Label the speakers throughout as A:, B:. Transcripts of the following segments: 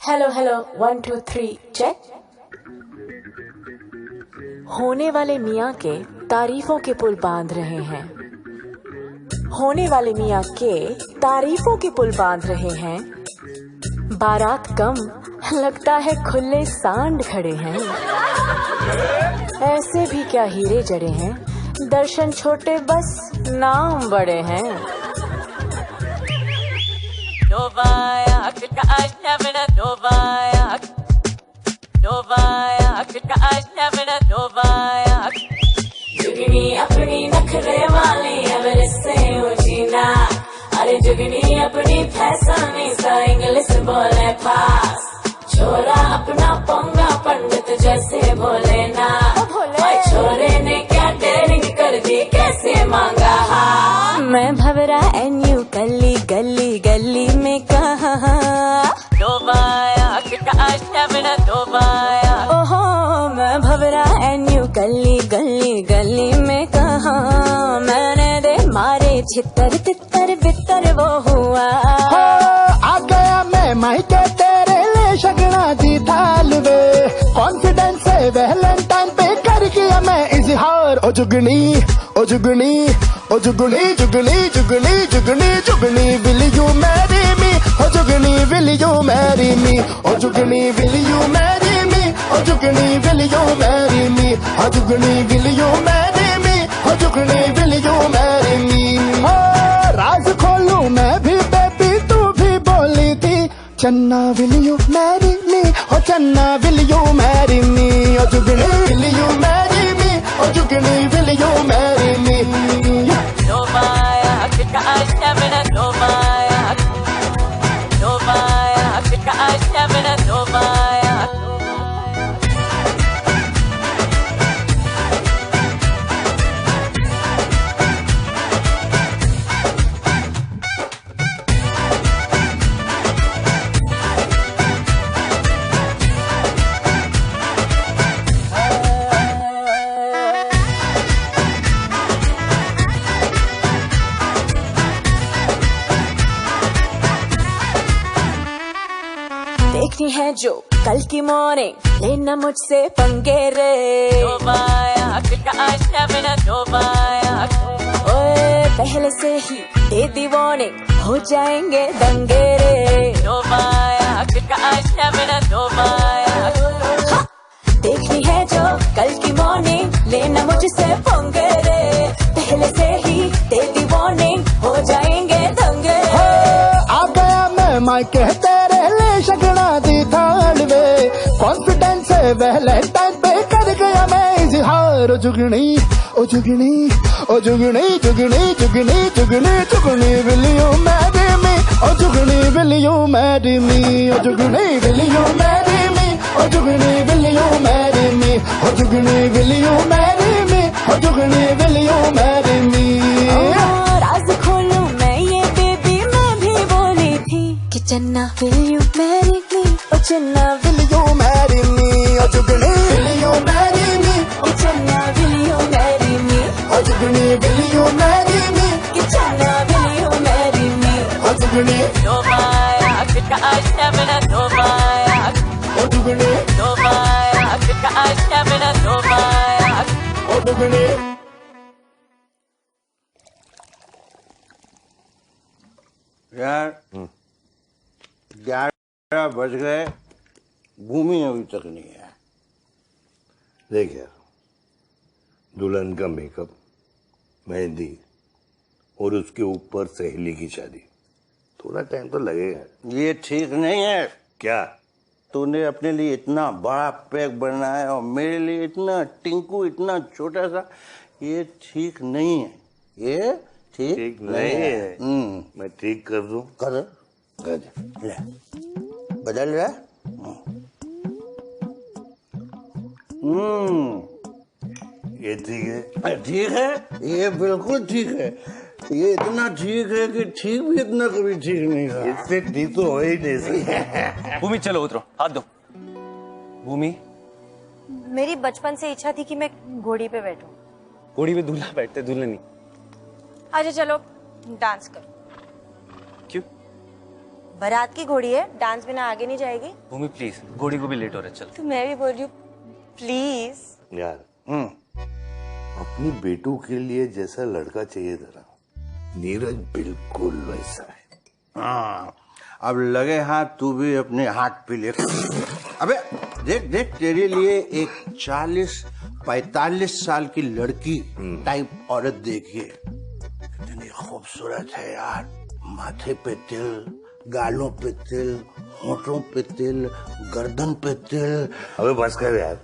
A: Hello hello 1 2 3 check. होने वाले मियाँ के तारीफों के पुल बांध रहे हैं। होने वाले मियाँ के तारीफों के पुल बांध रहे हैं। बारात कम लगता है खुले सांड खड़े हैं। ऐसे भी क्या हीरे जड़े हैं, दर्शन छोटे बस नाम बड़े हैं। जुगनी अपनी नखरे वाली एवरेस्ट से ऊंची ना, अरे जुगनी अपनी फैसनी सा इंग्लिश बोले पास। छोरा अपना पोंगा पंडित जैसे बोले ना, और छोरे ने क्या डेयरिंग कर दी, कैसे मांगा हाँ। मैं भवरा एन्यू गली गली गली में कहा ओहो, मैं भवरा एन्यू गली गली गली में कहा। मैंने दे मारे छितर तितर बितर वो हुआ।
B: आ गया मैं मायके तेरे ले शगना दी थाल वे, कॉन्फिडेंस से वैलेंटाइन पे कर किया मैं इजहार। ओ जुगनी ओ जुगनी ओ जुगनी जुगनी जुगनी जुगनी जुगनी विल यू मैरी मी, ओ जुगनी विल यू मैरी मी, ओ जुगनी विल यू मैरी मी, ओ जुगनी विल यू मैरी मी, ओ जुगनी विल यू मैरी मी, ओ जुगनी विल यू मैरी मी। राज खोलूं मैं भी बेबी, तू भी बोली थी चन्ना विल यू मैरी मी, ओ चन्ना विल यू मैरी मी, ओ जुगनी विल यू मैरी मी, ओ जुगनी विल यू मैरी मी।
A: देखनी है जो कल की मॉर्निंग, लेना मुझसे पंगे रे। ओए पहले से ही दे दी वार्निंग, हो जाएंगे दंगे रे। हाँ, देखनी है जो कल की मॉर्निंग, लेना मुझसे पंगे रे। पहले से ही दे दी वार्निंग, हो जाएंगे दंगे रे।
B: आ गया मैं मायके तेरे ले शगना दी थाल वे, कॉन्फिडेंस से वैलेंटाइन पे कर गया मैं इजहार। ओ जुगनी ओ जुगनी ओ जुगनी जुगनी जुगनी जुगनी जुगनी विल यू मैरी मी, ओ जुगनी विल यू मैरी मी, ओ जुगनी विल यू मैरी मी, ओ जुगनी विल यू मैरी मी, ओ जुगनी विल यू मैरी मी, ओ जुगनी विल यू मैरी मी।
A: राज खोलूं मैं ये बेबी, मैं भी बोली थी कि चन्ना विल यू मैरी मी, ओ चन्ना विल यू
B: मैरी मी, ओ जुगनी विल यू मैरी मी,
A: ओ चन्ना विल यू मैरी मी,
B: ओ जुगनी विल यू मैरी मी,
A: कि चन्ना विल यू मैरी मी,
B: ओ जुगनी ओ जुगनी ओ जुगनी।
C: यार 11 बज गए, भूमि अभी तक नहीं है।
D: देख यार, दुल्हन का मेकअप, मेहंदी और उसके ऊपर सहेली की शादी, थोड़ा टाइम तो लगेगा।
C: ये ठीक नहीं है।
D: क्या?
C: तूने अपने लिए इतना बड़ा पैक बनाया और मेरे लिए इतना टिंकू, इतना छोटा सा। ये ठीक नहीं है, ये
D: ठीक नहीं है। मैं ठीक कर दूं।
C: कर
D: कर दे।
C: ले बदल रहा है?
D: ये ठीक है।
C: ठीक है, ये बिल्कुल ठीक है। ये इतना ठीक है कि ठीक भी इतना कभी ठीक नहीं था।
D: इससे ठीक तो हो ही नहीं सकता।
E: भूमि चलो उतरो, हाथ दो। भूमि,
F: मेरी बचपन से इच्छा थी कि मैं घोड़ी पे बैठूं।
E: घोड़ी पे दूल्हा बैठते, दुल्हन नहीं।
F: अच्छा चलो डांस करो।
E: क्यों?
F: बारात की घोड़ी है, डांस बिना आगे नहीं जाएगी।
E: भूमि प्लीज, घोड़ी को भी लेट हो रहा है, चल।
F: तो मैं भी बोल रही हूँ प्लीज।
D: यार अपनी बेटू के लिए जैसा लड़का चाहिए था ना, नीरज बिल्कुल वैसा है।
C: हाँ, अब लगे हाथ तू भी अपने हाथ पे ले। अबे देख देख, तेरे लिए एक 40-45 साल की लड़की टाइप औरत देखिए, कितनी खूबसूरत है यार। माथे पे तिल, गालों पे तिल, होठों पे तिल, गर्दन पे तिल।
D: अबे बस कर यार,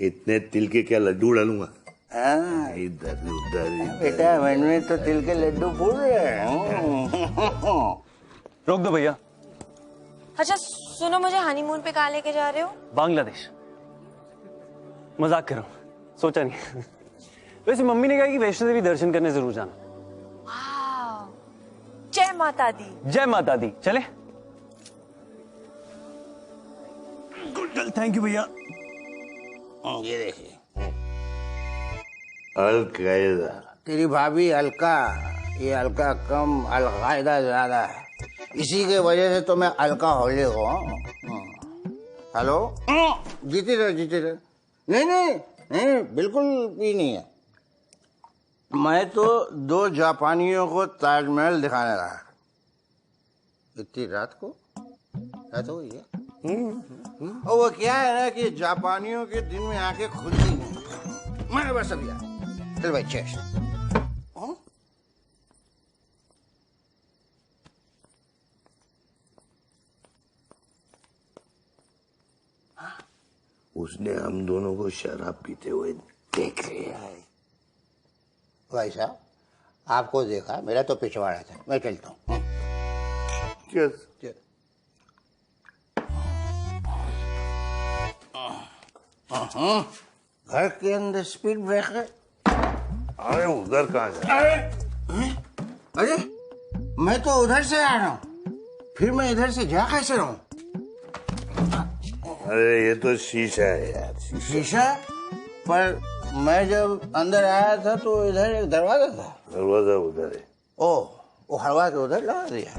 D: इतने तिल के क्या लड्डू डालूंगा।
C: हाँ,
D: इधर उधर
C: बेटा मन में तो तिल के लड्डू फूल रहे हैं।
E: रोक दो भैया।
F: अच्छा सुनो, मुझे हनीमून पे कहाँ लेके जा रहे हो?
E: बांग्लादेश। मजाक कर रहा हूँ, सोचा नहीं। वैसे मम्मी ने कहा कि वैष्णो देवी दर्शन करने जरूर जाना।
F: जय माता दी।
E: जय माता दी। चले? गुड, थैंक यू भैया।
C: ये देखिए,
D: अलकायदा।
C: तेरी भाभी अलका, ये अलका कम अलकायदा ज्यादा है। इसी के वजह से तो मैं अलका होली को। हेलो, जीते रहो जीते रहो। नहीं नहीं नहीं, बिल्कुल भी नहीं है। मैं तो 2 जापानियों को ताजमहल दिखाने रहा इतनी रात को हुई है। और वो क्या है ना कि जापानियों के दिन में आंखें खुलती नहीं। मैं बस अभी आया। चल भाई चेस।
D: उसने हम दोनों को शराब पीते हुए देख लिया है।
C: भाई साहब, आपको देखा, मेरा तो पिछवाड़ा था। मैं चलता हूँ। घर के अंदर स्पीड ब्रेकर।
D: अरे उधर कहाँ जा?
C: अरे मैं तो उधर से आ रहा हूँ, फिर मैं इधर से जा कैसे रहा हूँ?
D: अरे ये तो शीशा है यार,
C: शीशा? पर मैं जब अंदर आया था तो इधर एक दरवाजा था।
D: दरवाजा उधर है।
C: ओह, वो हलवा के उधर लगा दिया।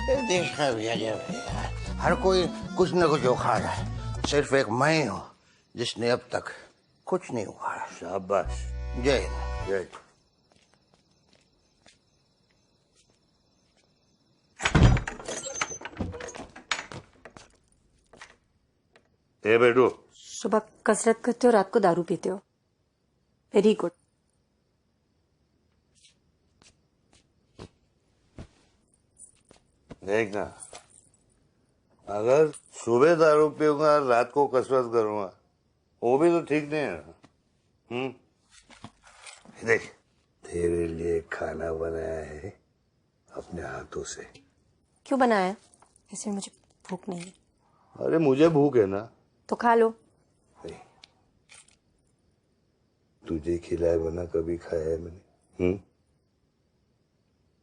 C: ये देश का भी अजब है यार, हर कोई कुछ न कुछ उखाड़ रहा है, सिर्फ एक मैं हूँ जिसने अब तक कुछ नहीं उखाड़ा।
D: शाबाश।
C: जय हिंद।
D: जय। ए बेटू,
F: सुबह कसरत करते हो, रात को दारू पीते हो। Very good.
D: देखना, अगर सुबह दारू पीऊंगा रात को कसरत करूंगा, वो भी तो ठीक नहीं है। देख, तेरे लिए खाना बनाया है अपने हाथों से।
F: क्यों बनाया? इसमें मुझे भूख नहीं है।
D: अरे मुझे भूख है ना।
F: तो खा लो।
D: तुझे खिलाए बना कभी खाया है मैंने?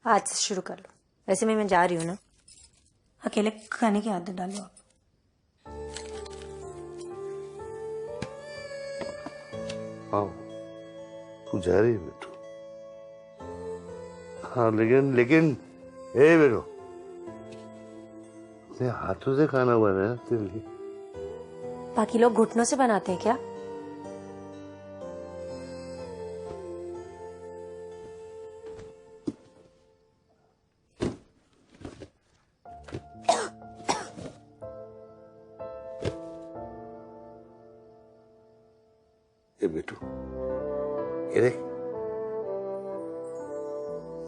F: आज से शुरू कर लो। वैसे मैं जा रही हूँ ना, अकेले खाने की आदत डालो आप।
D: हाँ, तू जा रही है बेटू? हाँ लेकिन ए बेटू, अपने हाथों से खाना बनाया तेरे लिए।
F: बाकी लोग घुटनों से बनाते हैं क्या?
D: ये बेटू, ये देख,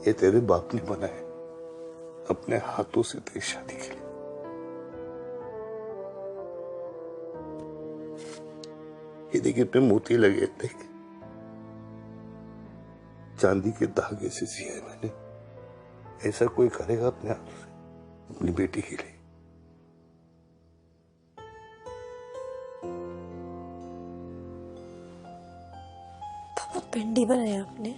D: ये तेरे बाप ने बनाया अपने हाथों से तेरी शादी के लिए। ये देखिए पे मोती लगे, देख। चांदी के धागे से सिया है मैंने। ऐसा कोई करेगा अपने आप से, अपनी बेटी के लिए?
F: पापा भिंडी बनाया आपने?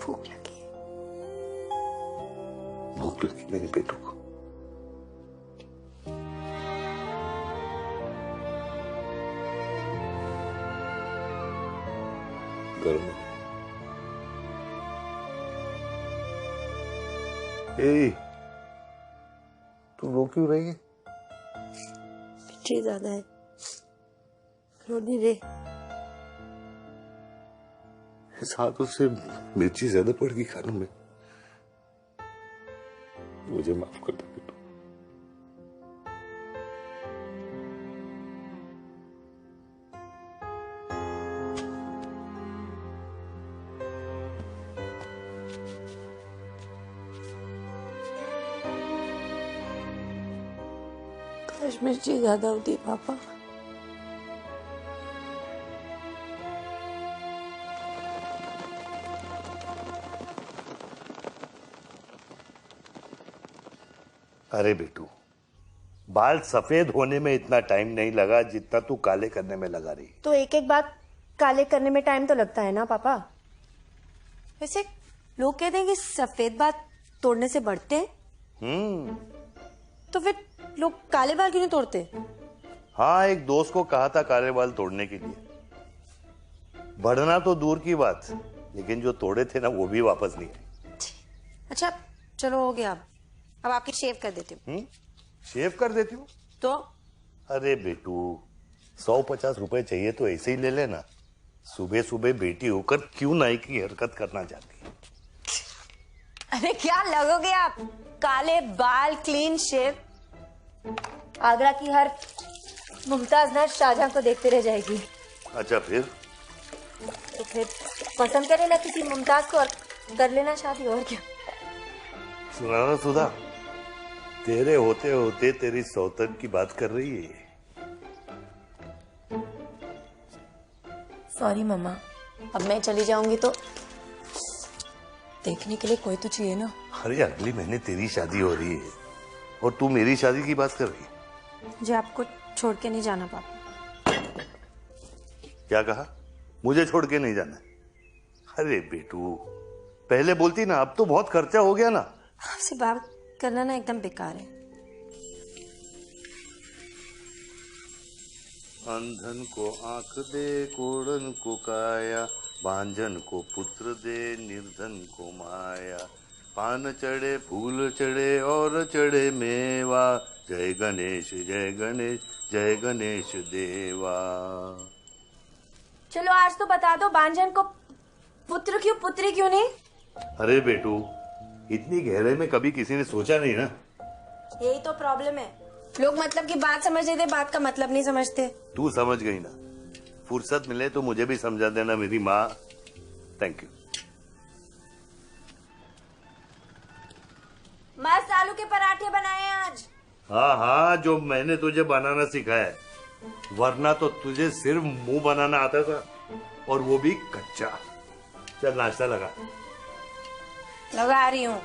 F: भूख लगी।
D: भूख लगी मेरे बेटू को? गर्म है। ए, तू रो क्यों रही है?
F: मिर्ची ज्यादा है, रो नहीं रे।
D: इस हाथों से मिर्ची ज्यादा पड़ गई खाने में, मुझे माफ कर दो बेटू।
F: काश मिर्ची ज्यादा होती पापा।
D: अरे बेटू, बाल सफेद होने में इतना टाइम नहीं लगा जितना तू काले करने में लगा रही।
F: तो एक एक बात काले करने में टाइम तो लगता है ना पापा। वैसे लोग कहते हैं कि सफेद बात तोड़ने से बढ़ते हैं। तो फिर लोग काले बाल क्यों नहीं तोड़ते?
D: हाँ, एक दोस्त को कहा था काले बाल तोड़ने के लिए। बढ़ना तो दूर की बात, लेकिन जो तोड़े थे ना वो भी वापस नहीं आए।
F: अच्छा चलो हो गया, अब आपकी शेव कर देती हूँ।
D: शेव कर देती हूँ
F: तो
D: अरे बेटू, 150 रुपए चाहिए तो ऐसे ही ले लेना। सुबह सुबह बेटी होकर क्यों नाई की हरकत करना चाहती है?
F: अरे क्या लगोगे आप, काले बाल क्लीन शेव। आगरा की हर मुमताज ना शाहजहां को देखते रह जाएगी।
D: अच्छा फिर?
F: तो फिर पसंद करे ना किसी मुमताज को और कर लेना शादी, और क्या।
D: सुना ना सुधा, तेरे होते होते तेरी सौतन की बात कर रही है।
F: सॉरी मम्मा, अब मैं चली जाऊंगी तो देखने के लिए कोई तो चाहिए ना।
D: अरे अगले महीने तेरी शादी हो रही है और तू मेरी शादी की बात कर रही है।
F: मुझे आपको छोड़ के नहीं जाना पापा।
D: क्या कहा? मुझे छोड़ के नहीं जाना? अरे बेटू, पहले बोलती ना, अब तो बहुत खर्चा हो गया ना।
F: आपसे बात करना ना एकदम बेकार है।
D: अंधन को आंख दे, कोढ़न को काया, बांझन को पुत्र दे, निर्धन को माया। पान चढ़े, फूल चढ़े और चढ़े मेवा, जय गणेश जय गणेश जय गणेश देवा।
F: चलो आज तो बता दो, बांझन को पुत्र क्यों, पुत्री क्यों नहीं?
D: अरे बेटू, इतनी गहरे में कभी किसी ने सोचा नहीं ना।
F: यही तो प्रॉब्लम है, लोग मतलब की बात समझ लेते, बात का मतलब नहीं समझते।
D: तू समझ गई ना। फुर्सत मिले तो मुझे भी समझा देना मेरी माँ। Thank you.
F: मस्त आलू के पराठे बनाए आज।
D: हाँ हाँ, जो मैंने तुझे बनाना सिखाया है, वरना तो तुझे सिर्फ मुंह बनाना आता था, और वो भी कच्चा। चल नाश्ता लगा।
F: लगा रही हूँ।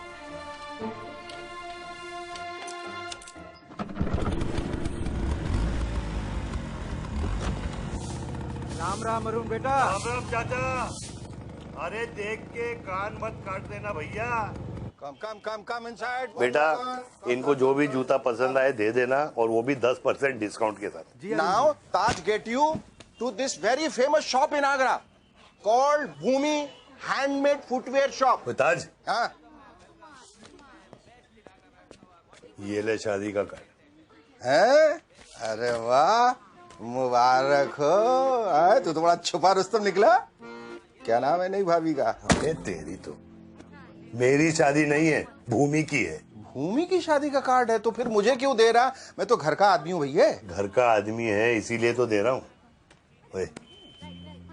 G: राम राम अरुण बेटा।
D: राम राम चाचा। अरे देख के कान मत काट देना भैया।
C: Come inside.
D: बेटा, इनको जो भी जूता पसंद आए दे देना, और वो भी 10% डिस्काउंट के साथ।
C: Now Taj get you to this very famous shop in Agra called Bhumi handmade footwear shop.
D: Taj,
C: हाँ,
D: ये ले शादी का कार्ड।
C: है? अरे वाह, मुबारक हो। तू तो बड़ा छुपा रुस्तम निकला। क्या नाम है नई भाभी का?
D: अरे तेरी तो, मेरी शादी नहीं है, भूमि की है।
C: भूमि की शादी का कार्ड है तो फिर मुझे क्यों दे रहा? मैं तो घर का आदमी हूँ भैया।
D: घर का आदमी है इसीलिए तो दे रहा हूँ। ओए,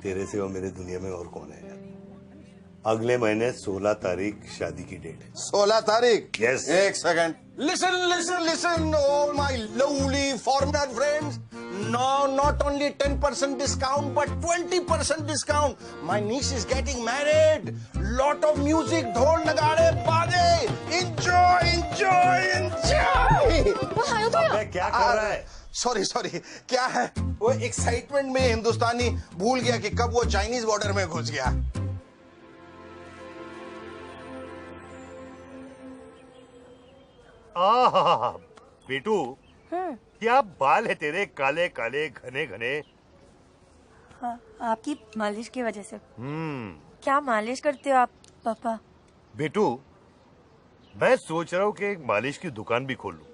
D: तेरे सिवा मेरे दुनिया में और कौन है? अगले महीने 16 तारीख शादी की डेट है।
H: 16 तारीख?
D: Yes.
H: एक second. Listen all my lovely foreigner friends, no not only 10% discount but 20% discount. My niece is getting married, lot of music, ढोल नगाड़े बाजे, एंजॉय एंजॉय एंजॉय।
D: अबे क्या कर रहा है?
H: सॉरी क्या है वो एक्साइटमेंट में हिंदुस्तानी भूल गया कि कब वो चाइनीज बॉर्डर में घुस गया।
D: आहा, बेटू क्या बाल है तेरे, काले काले घने घने।
F: हाँ, आपकी मालिश की वजह से। क्या मालिश करते हो आप पापा?
D: बेटू मैं सोच रहा हूँ कि एक मालिश की दुकान भी खोल लूं।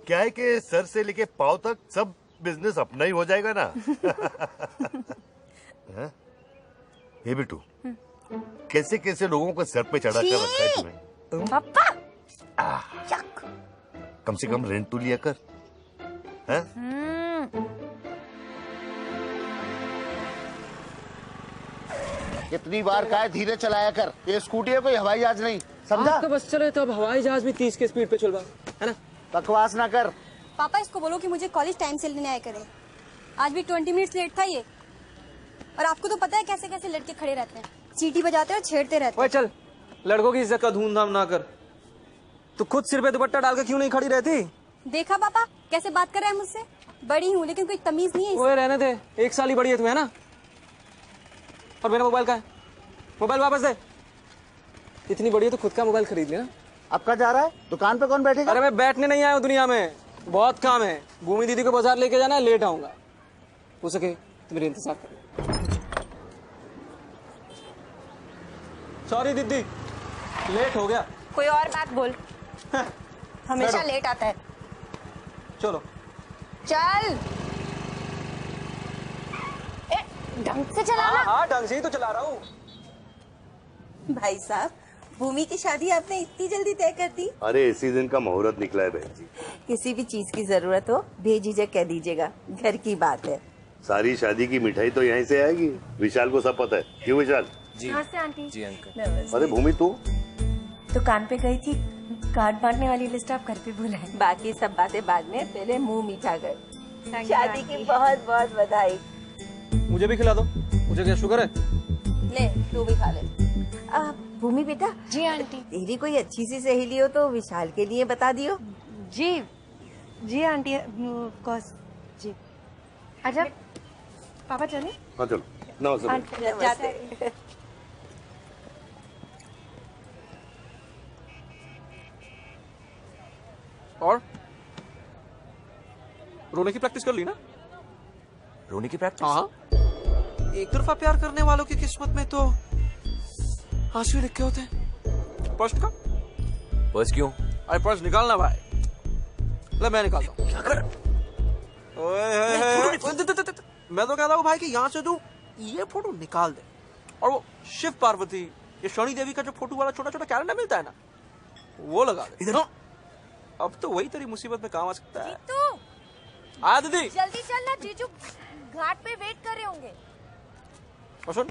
D: क्या है कि सर से लेके पाँव तक सब बिजनेस अपना ही हो जाएगा ना। हाँ? ये बेटू कैसे कैसे लोगों को सर पे चढ़ा कर रखा है तुम्हें।
F: पापा
D: कम से कम रेंट तो लिया कर। हाँ?
C: कितनी बार कहा है धीरे चलाया कर, ये स्कूटी है कोई हवाई जहाज नहीं, समझा?
E: आपका बस चले तो अब हवाई जहाज भी 30 के स्पीड पे चलवा, है ना?
C: बकवास ना कर।
I: पापा इसको बोलो कि मुझे कॉलेज टाइम से लेने आया करे। आज भी 20 मिनट्स लेट था ये। और आपको तो पता है कैसे कैसे लड़के खड़े रहते हैं, चीटी बजाते और छेड़ते रहते
E: ओए चल, लड़कों की इज्जत का धूमधाम ना कर। तू खुद सिर पे दुपट्टा डाल के क्यों नहीं खड़ी रहती?
I: हैं। देखा पापा कैसे बात कर रहा है मुझसे? बड़ी हूँ लेकिन कोई तमीज नहीं है
E: ओए रहने दे, 1 साल ही बड़ी है तुम्हें, है ना? और मेरा मोबाइल का है, मोबाइल वापस दे। इतनी बड़ी है तो खुद का मोबाइल खरीद लेना।
C: अब कहाँ जा रहा है? दुकान पे कौन बैठेगा?
E: अरे मैं बैठने नहीं आया हूँ दुनिया में, बहुत काम है। भूमि दीदी को बाजार लेके जाना है, लेट आऊंगा। हो सके तो मेरे इंतजार कर। सॉरी दीदी, लेट हो गया।
F: कोई और बात बोल। हमेशा लेट आता है।
E: चलो
F: चल ढंग से चलाना।
E: हाँ ढंग से ही तो चला रहा हूँ।
J: भाई साहब, भूमि की शादी आपने इतनी जल्दी तय कर दी?
D: अरे इसी दिन का मुहूर्त निकला है बहन जी।
J: किसी भी चीज की जरूरत हो बेझिझक कह दीजिएगा, घर की बात है।
D: सारी शादी की मिठाई तो यहीं से आएगी, विशाल को सब पता है। क्यों विशाल?
F: नमस्ते आंटी।
G: जी अंकल।
D: अरे भूमि तू?
F: दुकान पे गई थी, कार्ड बांटने वाली लिस्ट आप घर पे भूल आए।
J: बाकी सब बातें बाद में, पहले मुंह मीठा कर। शादी की बहुत बहुत बधाई।
E: मुझे भी खिला दो। मुझे क्या शुगर है?
J: ले तू भी खा ले। भूमि बेटा।
F: जी आंटी।
J: तेरी कोई अच्छी सी सहेली हो तो विशाल के लिए बता दियो।
F: जी जी आंटी, कोर्स जी। अच्छा पापा चले?
D: हाँ चलो, नमस्ते।
J: जाते।
G: और रोने की प्रैक्टिस कर ली ना? रोने की प्रैक्टिस? हाँ। एक तरफा प्यार करने वालों की किस्मत में तो आंसू लिखे होते हैं। पर्स निकाल। पर्स क्यों? अरे पर्स निकालना भाई। ले मैं निकालता हूँ। मैं तो कहता हूँ भाई कि यहाँ से तू ये फोटो निकाल दे और वो शिव पार्वती, ये शनि देवी का जो फोटो वाला छोटा छोटा कैलेंडर मिलता है ना, वो लगा दे। इधर अब तो वही तेरी मुसीबत में काम आ सकता है। आ दीदी
I: जल्दी चलना, जीजू घाट पे वेट कर रहे होंगे।
G: और सुन,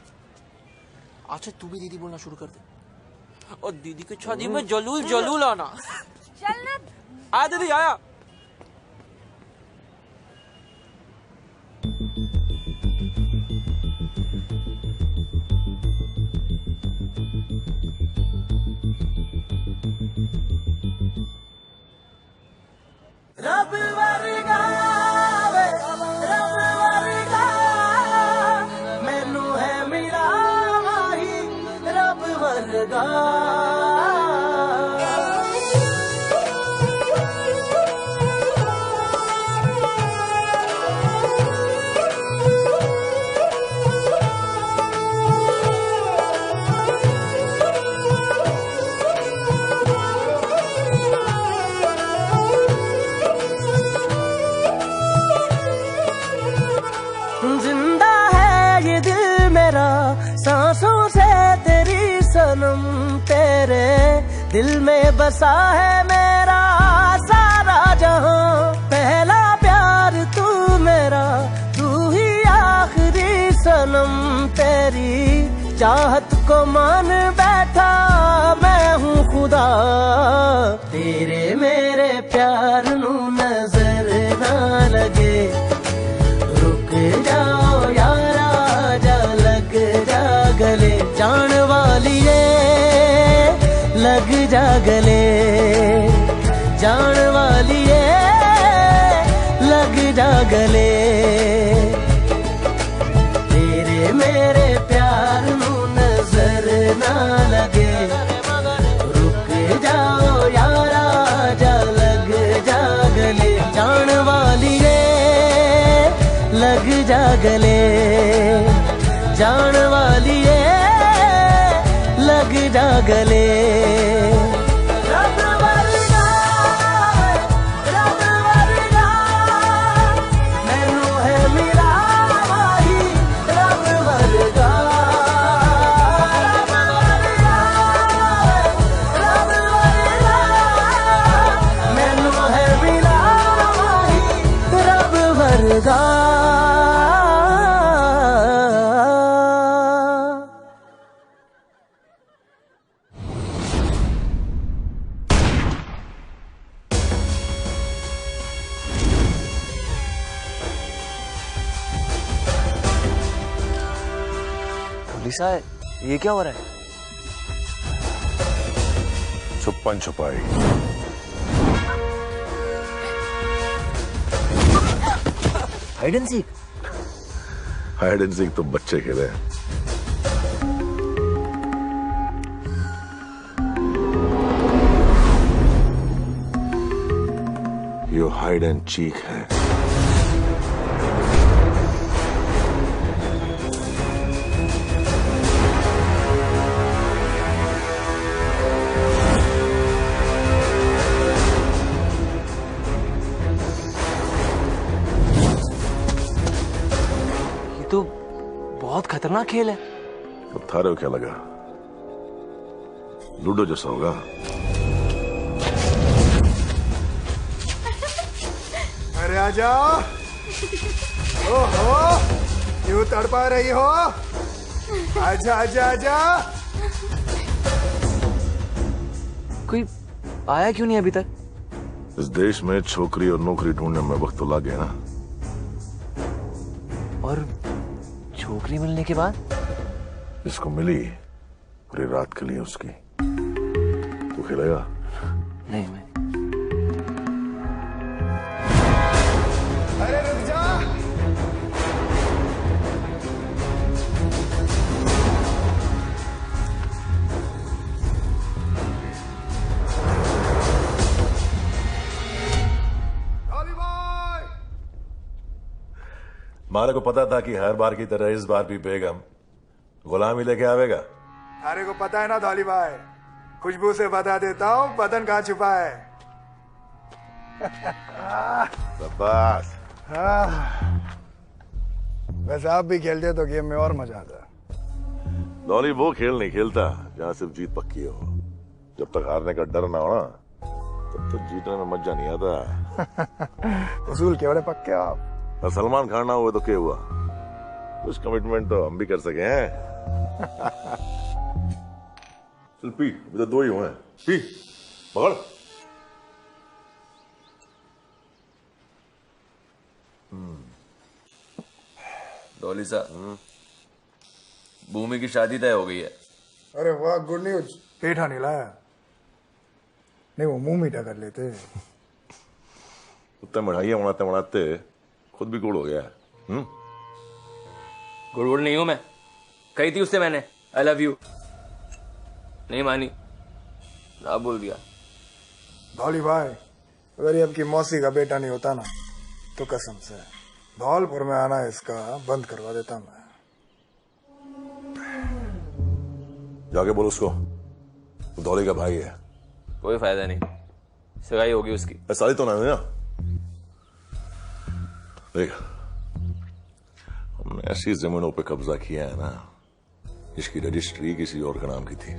G: आज से तू भी दीदी बोलना शुरू कर दे और दीदी की शादी में जलूल जलूल आना।
I: चलना।
G: आ दीदी आया।
A: रब वर्गा वे, रब वर्गा मैनू है मिला माही, रब वर्गा। जिंदा है ये दिल मेरा सांसों से तेरी सनम, तेरे दिल में बसा है मेरा सारा जहां। पहला प्यार तू मेरा, तू ही आखिरी सनम, तेरी चाहत
K: को मान बैठा मैं हूँ खुदा, तेरे मेरे प्यार नू नजर ना लगे, रुक जाओ यारा जा लग जा गले, जान वालिए लग जा गले, जान वालिए लग जा गले, तेरे मेरे प्यार नू नजर ना लगे, रुक जाओ यारा जा लग जा गले, जान वालिए लग जा गले, जान वालिए लग जा गले।
E: लिसा, ये क्या हो रहा है?
D: छुपन छुपाई।
E: Hide and seek?
D: Hide and seek तो बच्चे खेले हैं। ये हाइड एंड चीक है।
E: तो बहुत खतरनाक खेल है।
D: तो थारे को क्या लगा, लूडो जैसा होगा?
B: अरे आजा। ओहो, क्यों तड़पा रही हो? आजा आजा आजा।
E: कोई आया क्यों नहीं अभी तक?
D: इस देश में छोकरी और नौकरी ढूंढने में वक्त तो लग गया ना।
E: और छोकरी मिलने के बाद?
D: जिसको मिली पूरी रात के लिए उसकी। तू खेलेगा?
E: नहीं मैं।
B: अरे रुक जा।
D: मारे को पता था कि हर बार की तरह इस बार भी बेगम गुलामी लेके आवेगा।
B: अरे को पता है ना धौली भाई, खुशबू से बता देता हूँ बदन कहाँ छुपा है।
D: शाबाश।
B: वैसे आप भी खेलते तो गेम में और मजा आता।
D: डॉली वो खेल नहीं खेलता जहाँ सिर्फ जीत पक्की हो। जब तक हारने का डर ना हो ना, तब तक जीतने में मजा नहीं आता।
B: उसूल केवड़े पक्के हो आप।
D: और सलमान खान ना हुए तो क्या हुआ? कुछ कमिटमेंट तो हम भी कर सके हैं। चल पी, अभी तो दो ही हुए हैं। पी, पकड़।
L: डॉली सा, भूमि की शादी तय हो गई है।
B: अरे वाह, गुड न्यूज। पेठा नहीं लाया? नहीं, वो मुंह मीठा कर लेते।
D: उतने मिठाइयाँ बनाते बनाते खुद भी गुड़ हो गया।
L: गुड़ नहीं हूं मैं। कही थी उससे मैंने आई लव यू, नहीं मानी, ना बोल दिया।
B: धौली भाई, अगर ये आपकी मौसी का बेटा नहीं होता ना, तो कसम से धौलपुर में आना इसका बंद करवा देता मैं।
D: जाके बोल उसको, वो धौली का भाई है।
L: कोई फायदा नहीं, सगाई होगी उसकी।
D: साली तो नहीं ना। देख, हमने ऐसी जमीनों पे कब्जा किया है ना, इसकी रजिस्ट्री किसी और का नाम की थी।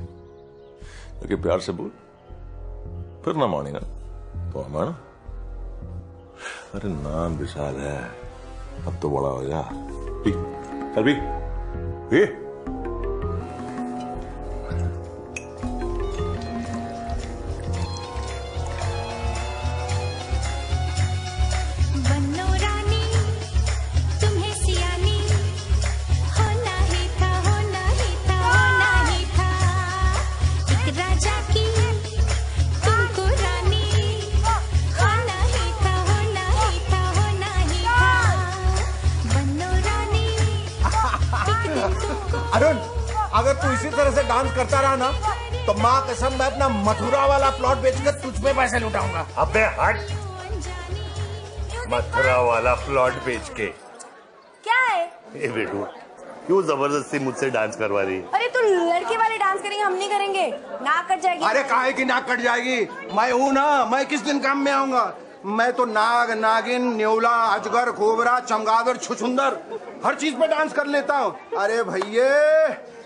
D: लेकिन प्यार से बोल, फिर ना मानेगा तो हम ना। अरे नाम विशाल है, अब तो बड़ा हो जा। पी, चल पी, पी।
H: डांस करता रहा ना तो माँ कसम मैं अपना मथुरा वाला प्लॉट बेचकर तुझ पे पैसे लुटाऊंगा।
D: अबे हट, मथुरा वाला प्लॉट बेच के।
F: क्या है?
D: ए बेटू, क्यों जबरदस्ती मुझसे डांस करवा रही?
F: अरे तो लड़के वाले डांस करेंगे, हम नहीं करेंगे, नाक कट जाएगी।
H: अरे काहे की नाक कट जाएगी? मैं हूँ ना, मैं किस दिन काम में आऊंगा? मैं तो नाग, नागिन, न्योला, अजगर, कोबरा, चमगादड़, छुछुंदर हर चीज पे डांस कर लेता हूँ। अरे भैये,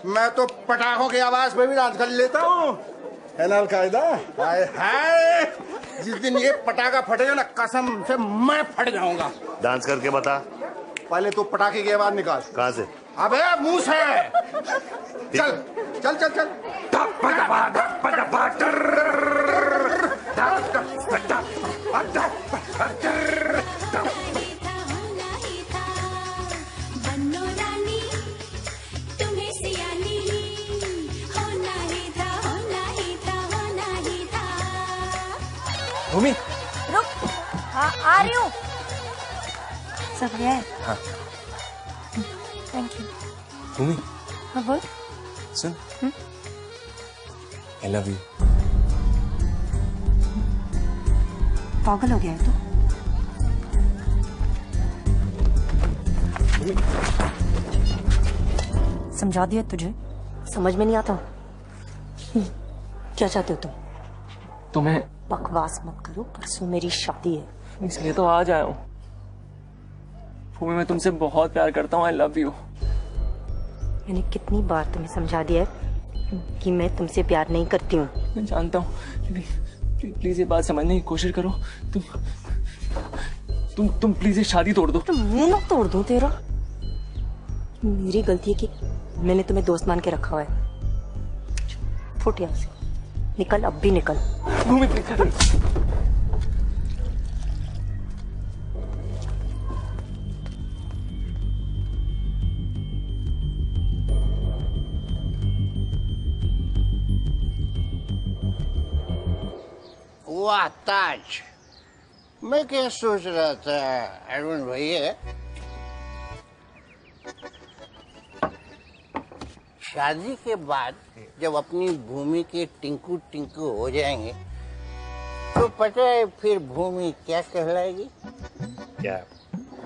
H: मैं तो पटाखों की आवाज पे भी डांस कर लेता हूँ। है ना अलकायदा? हाय हाय, जिस दिन ये पटाखा फटेगा ना कसम से मैं फट जाऊंगा।
D: डांस करके बता।
H: पहले तो पटाखे की आवाज निकाल।
D: कहाँ से?
H: अबे मुंह से। चल चल चल चल।
E: भूमि,
F: रुक, हाँ आ रही हूँ। सब बढ़िया है?
E: हाँ।
F: Thank you.
E: भूमि,
F: हाँ बोल।
E: सुन, I love you।
F: पागल हो गया है तू? समझा दिया तुझे, समझ में नहीं आता। क्या चाहते हो तुम?
E: तुम्हें
F: बकवास मत करो, परसों मेरी शादी है।
E: इसलिए तो आज आया हूँ। भूमि, मैं तुमसे बहुत प्यार करता हूँ। I love you।
F: मैंने कितनी बार तुम्हें समझा दिया है कि मैं तुमसे प्यार नहीं करती हूँ।
E: मैं जानता हूँ, प्लीज ये बात समझने की कोशिश करो। तुम प्लीज ये शादी तोड़ दो।
F: तो मुंह ना तोड़ दूं तेरा। मेरी गलती है कि मैंने तुम्हें दोस्त मान के रखा हुआ है। फुट यहाँ से, निकल, अब भी निकल।
E: भूमि प्लीज।
C: वाह ताज, मैं क्या सोच रहा था अरविंद भैया, शादी के बाद जब अपनी भूमि के टिंकू टिंकू हो जाएंगे तो पता है फिर भूमि क्या कहलाएगी?
D: क्या?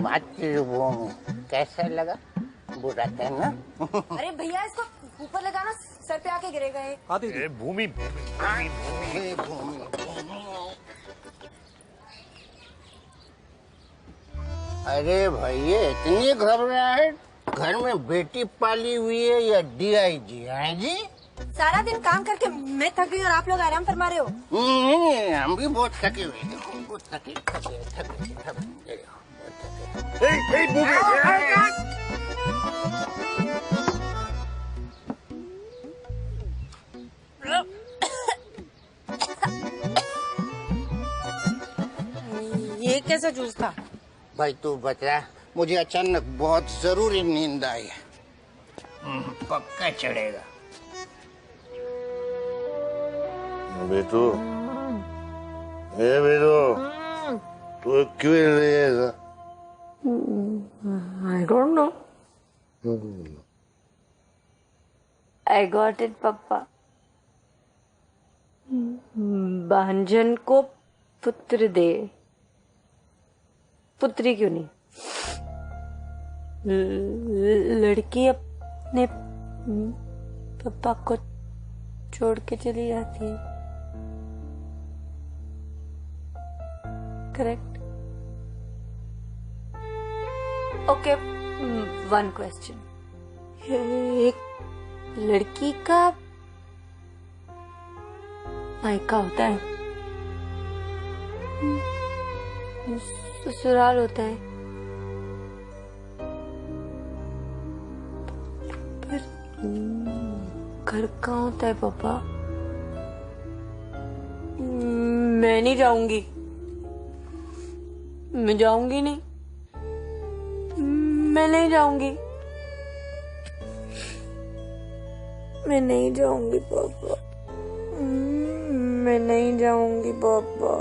C: मातृभूमि। कैसा लगा? बुरा था ना?
F: अरे भैया, इसको ऊपर लगाना, सर पे आके गिरेगा ये।
G: हाँ दीदी।
D: भूमि,
C: अरे भैया, इतनी घबराहट? घर में बेटी पाली हुई है या डीआईजी? हैं जी?
F: सारा दिन काम करके मैं थक गई और आप लोग आराम फरमा रहे हो।
C: नहीं, हम भी बहुत थके हुए हैं। बहुत थके।
F: ये कैसा जूस था?
C: भाई तू बता, मुझे अचानक बहुत जरूरी नींद आई है। पक्का चढ़ेगा।
D: बेटू, बेटू, तू क्यों रहेगा?
F: I don't know. I got it, पापा। भांजन को पुत्र दे, पुत्री क्यों नहीं? लड़की अपने पापा को छोड़ के चली जाती है। करेक्ट? Okay, one question. एक लड़की का मायका होता है, ससुराल होता है, पर घर कहाँ होता है पापा? मैं नहीं जाऊंगी, मैं जाऊंगी नहीं, मैं नहीं जाऊंगी, मैं नहीं जाऊंगी पापा, मैं नहीं जाऊंगी पापा।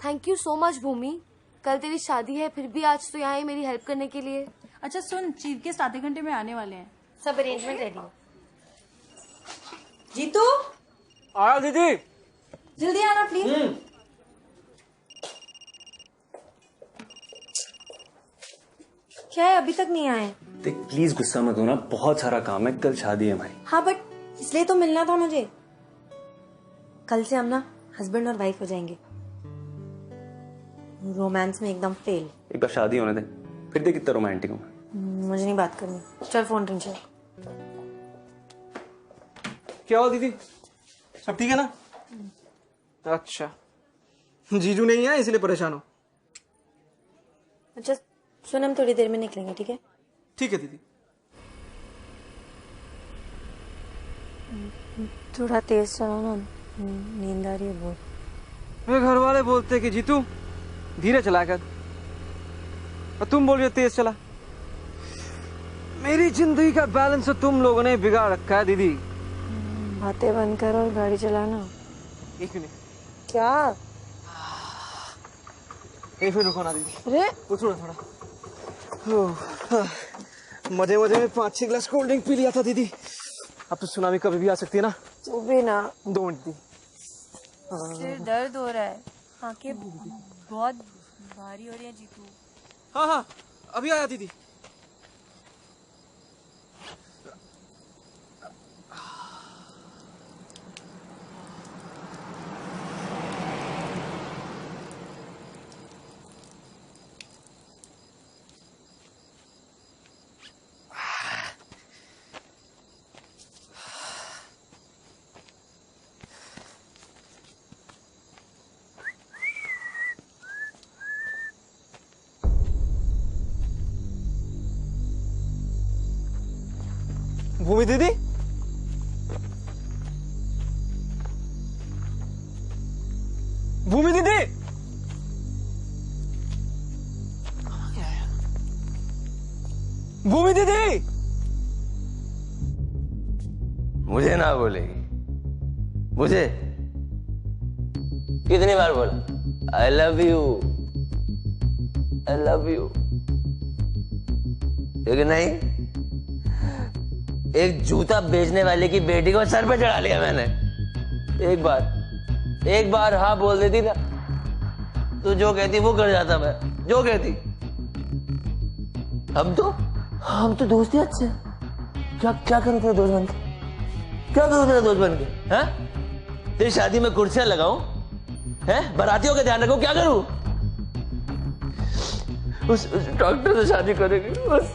M: थैंक यू सो मच भूमि। कल तेरी शादी है, फिर भी आज तो यहाँ है मेरी हेल्प करने के लिए। अच्छा सुन, चीफ गेस्ट आधे घंटे में आने वाले हैं।
F: सब अरेंजमेंट रेडी है। जीतू
E: आया दीदी।
F: जल्दी आना प्लीज। क्या है, अभी तक नहीं आए?
E: देख प्लीज गुस्सा मत होना, बहुत सारा काम है, कल शादी है हमारी।
F: हाँ बट इसलिए तो मिलना था मुझे। कल से हम ना हस्बैंड और वाइफ हो जाएंगे। रोमांस में एकदम फेल।
E: एक बार शादी होने दे, फिर देख कितना रोमांटिक हूँ।
F: मुझे नहीं बात करनी, चल फोन रिंग चल।
G: क्या हो दीदी, सब ठीक है ना? अच्छा, जीजू नहीं है इसलिए परेशान हो?
F: अच्छा सुन, हम थोड़ी देर में निकलेंगे, ठीक है?
G: ठीक है दीदी।
F: थोड़ा तेज चलो ना, नींद आ रही है बहुत।
G: मेरे घर वाले बोलते कि जीतू धीरे चला कर, और तुम बोल रहे हो तेज चला। मेरी जिंदगी का बैलेंस तो तुम लोगों ने बिगाड़ रखा है दीदी।
F: बातें बंद करो और गाड़ी चलाना।
G: एक मिनट।
F: क्या?
G: एक मिनट रुको ना दीदी।
F: अरे
G: थोड़ा मजे मजे में 5-6 गिलास कोल्ड ड्रिंक पी लिया था दीदी। अब तो सुनामी कभी भी आ सकती है ना।
F: तू भी ना।
G: 2 मिनट दी।
M: सिर दर्द हो रहा है, आंखें बहुत भारी हो रही है जीतू।
G: हाँ अभी आया दीदी। भूमि दीदी, भूमि दीदी, भूमि दीदी।
L: मुझे ना बोलेगी? मुझे कितनी बार बोला I love you, I love you, लेकिन नहीं, एक जूता बेचने वाले की बेटी को सर पे चढ़ा लिया मैंने। एक बार हाँ बोल देती ना, तो जो कहती वो कर जाता मैं, जो कहती। हम तो दोस्त ही अच्छे। क्या करूं तेरा दोस्त बनके? क्या करूं तेरा दोस्त बनके? हैं? तेरी शादी में कुर्सियां लगाऊं? हैं? बारातियों का ध्यान रखूं? क्या करूं? उस डॉक्टर से शादी करेगी, उस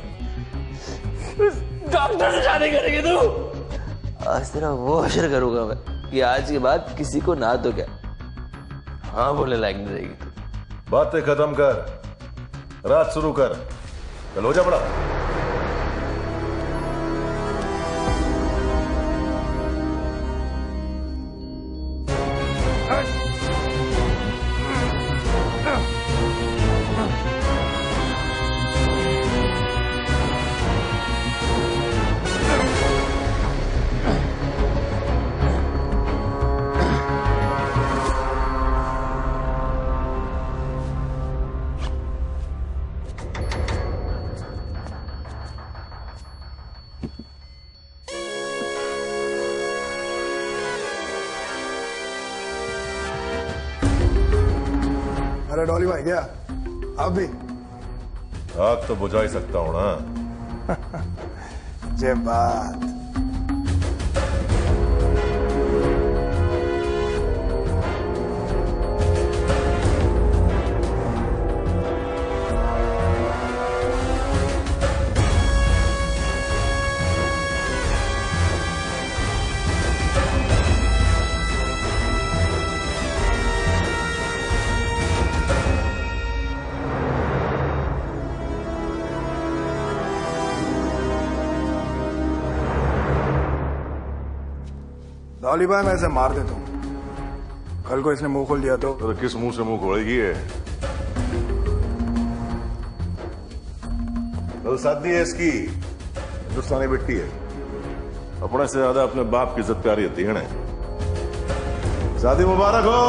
L: डॉक्टर से शादी करेगी तू? आज तेरा वो अशर करूंगा मैं कि आज के बाद किसी को ना तो क्या हाँ बोलने लायक नहीं रहेगी तू।
N: बातें खत्म कर, रात शुरू कर, चल हो जा बड़ा।
O: अरे डॉली भाई, क्या आप भी?
N: आग तो बुझा ही सकता हूं ना।
O: जे बात। डॉली भाई, मैं इसे मार देता हूँ। कल को इसने मुंह खोल दिया तो
N: किस मुंह से मुंह खोलेगी है? कल शादी है इसकी, हिंदुस्तानी बेटी है, अपने से ज्यादा अपने बाप की इज्जत प्यारी होती है ना। शादी मुबारक हो।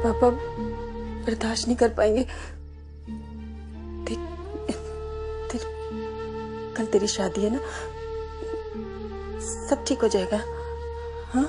F: पापा बर्दाश्त नहीं कर पाएंगे। कल तेरी शादी है ना, सब ठीक हो जाएगा। हाँ